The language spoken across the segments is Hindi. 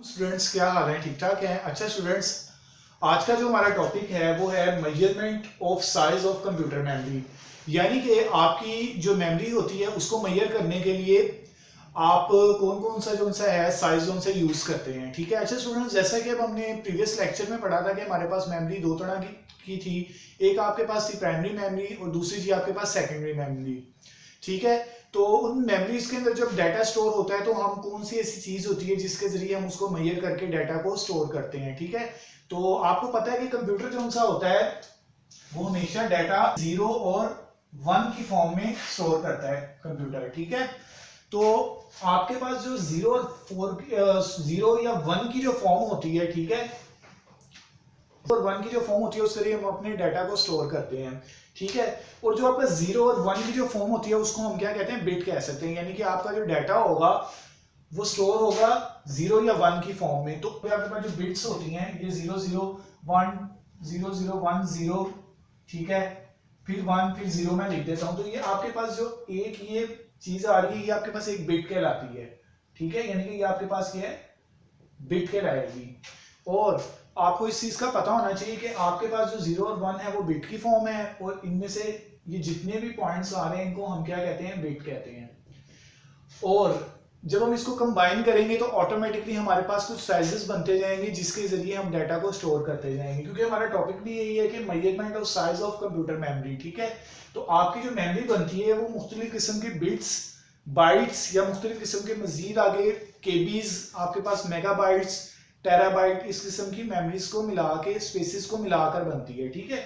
स्टूडेंट्स क्या हाल है? ठीक ठाक हैं? अच्छा स्टूडेंट्स, आज का जो हमारा टॉपिक है वो है measurement of size of computer memory. यानी कि आपकी जो मेमोरी होती है उसको मेजर करने के लिए आप कौन कौन सा जो सा है साइज जोन से यूज करते हैं। ठीक है। अच्छा स्टूडेंट्स, जैसा कि अब हमने प्रीवियस लेक्चर में पढ़ा था कि हमारे पास मेमोरी दो तरह की थी। एक आपके पास थी प्राइमरी मेमोरी और दूसरी थी आपके पास सेकेंडरी मेमोरी। ठीक है। तो उन मेमोरीज के अंदर जब डाटा स्टोर होता है तो हम कौन सी ऐसी चीज होती है जिसके जरिए हम उसको मेजर करके डाटा को स्टोर करते हैं। ठीक है। तो आपको पता है कि कंप्यूटर जो सा होता है वो हमेशा डाटा 0 और 1 की फॉर्म में स्टोर करता है कंप्यूटर। ठीक है। तो आपके पास जो 0 और 0 या 1 की जो फॉर्म होती है, ठीक है, और 1 की जो फॉर्म होती है उसके लिए हम अपने डाटा को स्टोर करते हैं। ठीक है। और जो आपका 0 और 1 की जो फॉर्म होती है उसको हम क्या कहते हैं? बिट कह सकते हैं। यानी कि आपका जो डाटा होगा वो स्टोर होगा 0 या 1 की फॉर्म में। तो आपके पास जो बिट्स होती हैं ये 001 0010, ठीक है, फिर 1 फिर 0 मैं लिख देता हूं। तो ये आपके पास जो एक ये चीज आ रही है ये आपके पास एक बिट कहलाती है। ठीक है। यानी कि ये आपके पास क्या है? बिट कहलाएगी। और आपको इस चीज का पता होना चाहिए कि आपके पास जो 0 और 1 है वो बिट की फॉर्म है और इनमें से ये जितने भी पॉइंट्स आ रहे हैं इनको हम क्या कहते हैं? बिट कहते हैं। और जब हम इसको कंबाइन करेंगे तो ऑटोमेटिकली हमारे पास कुछ साइजेस बनते जाएंगे जिसके जरिए हम डाटा को स्टोर करते जाएंगे। क्योंकि हमारा टॉपिक भी यही है कि measurement of size of computer memory. ठीक है। तो आपकी जो मेमोरी बनती है वो मुख्तलिफ किस्म की बिट्स, बाइट्स या मुख्तलिफ किस्म के मजीद आगे केबीज, आपके पास मेगाबाइट्स, टेराबाइट, इस किस्म की मेमोरीज को मिला के, स्पेसिस को मिलाकर बनती है। ठीक है।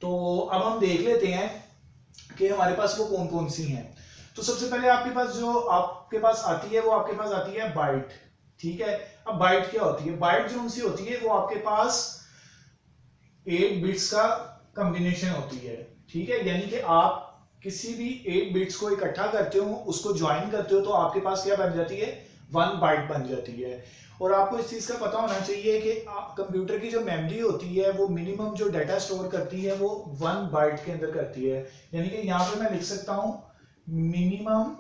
तो अब हम देख लेते हैं कि हमारे पास वो कौन कौन सी हैं। तो सबसे पहले आपके पास जो आपके पास आती है वो आपके पास आती है बाइट। ठीक है। अब बाइट क्या होती है? बाइट जो सी होती है वो आपके पास 8 बिट्स का कॉम्बिनेशन होती है। ठीक है। यानी कि आप किसी भी 8 बिट्स को इकट्ठा करते हो, उसको ज्वाइन करते हो तो आपके पास क्या बन जाती है? 1 बाइट बन जाती है। और आपको इस चीज का पता होना चाहिए कि कंप्यूटर की जो मेमोरी होती है वो मिनिमम जो डाटा स्टोर करती है वो 1 बाइट के अंदर करती है। यानी कि यहां पे मैं लिख सकता हूं minimum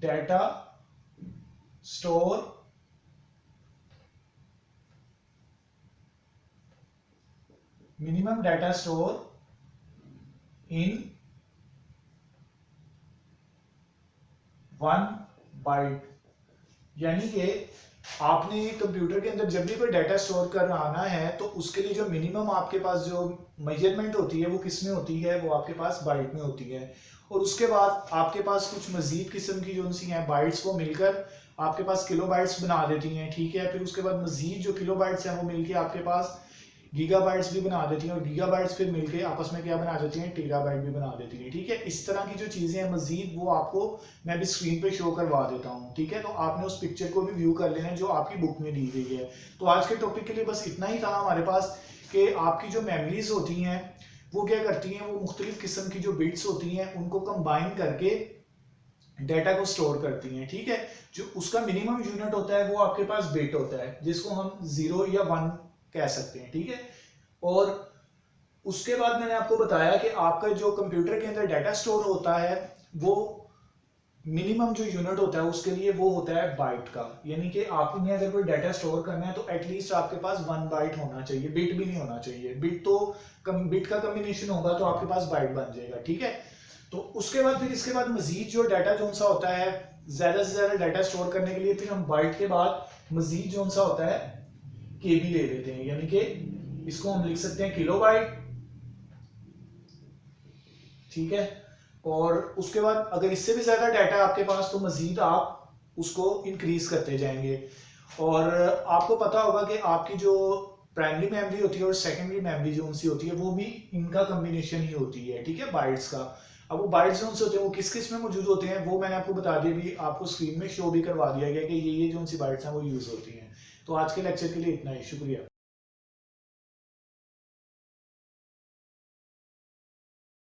data store in 1 byte. यानी कि आपने कंप्यूटर के अंदर जब भी कोई डाटा स्टोर कराना है तो उसके लिए जो मिनिमम आपके पास जो मेजरमेंट होती है वो किस में होती है? वो आपके पास बाइट में होती है। और उसके बाद आपके पास कुछ मजीद किस्म की जो सी हैं बाइट्स को मिलकर आपके पास किलो बाइट्स बना देती हैं। ठीक है। फिर उसके बाद मजीद जो किलो बाइट्स हैं वो मिलकर आपके पास गीगाबाइट्स भी बना देती हैं और गीगाबाइट्स फिर मिलके आपस में क्या बना देती हैं? टीगाबाइट भी बना देती हैं। ठीक है। इस तरह की जो चीजें हैं मजीद वो आपको मैं भी स्क्रीन पे शो करवा देता हूँ। ठीक है। तो आपने उस पिक्चर को भी व्यू कर लेना है जो आपकी बुक में दी गई है। तो आज के टॉपिक के लिए बस इतना ही था हमारे पास कि आपकी जो मेमोरीज होती हैं वो क्या करती हैं? वो मुख्तलिफ किस्म की जो बिट्स होती हैं उनको कंबाइन करके डाटा को स्टोर करती हैं। ठीक है। जो उसका मिनिमम यूनिट होता है वो आपके पास बिट होता है जिसको हम 0 या 1 कह सकते हैं। ठीक है। और उसके बाद मैंने आपको बताया कि आपका जो कंप्यूटर के अंदर डाटा स्टोर होता है वो मिनिमम जो यूनिट होता है उसके लिए वो होता है बाइट का। यानी कि आपने अगर कोई डाटा स्टोर करना है तो एटलीस्ट आपके पास 1 बाइट होना चाहिए, बिट भी नहीं होना चाहिए। बिट तो बिट का कॉम्बिनेशन होगा तो आपके पास बाइट बन जाएगा। ठीक है। तो उसके बाद फिर इसके बाद मजीद जो डाटा जो सा होता है ज्यादा से ज्यादा डाटा स्टोर करने के लिए फिर हम बाइट के बाद मजीद जो सा होता है केबी ले लेते हैं। यानी कि इसको हम लिख सकते हैं किलोबाइट। ठीक है। और उसके बाद अगर इससे भी ज्यादा डाटा आपके पास तो मजीद आप उसको इंक्रीज करते जाएंगे। और आपको पता होगा कि आपकी जो प्राइमरी मेमोरी होती है और सेकेंडरी मेमोरी जो उनसी होती है वो भी इनका कॉम्बिनेशन ही होती है। ठीक है। बाइट्स का। अब वो बाइट्स जो उनसे होते हैं वो किस किस में मौजूद होते हैं वो मैंने आपको बता दिया, भी आपको स्क्रीन में शो भी करवा दिया गया कि ये जो उनसी बाइट्स हैं वो यूज होती हैं। तो आज के लेक्चर के लिए इतना ही। शुक्रिया।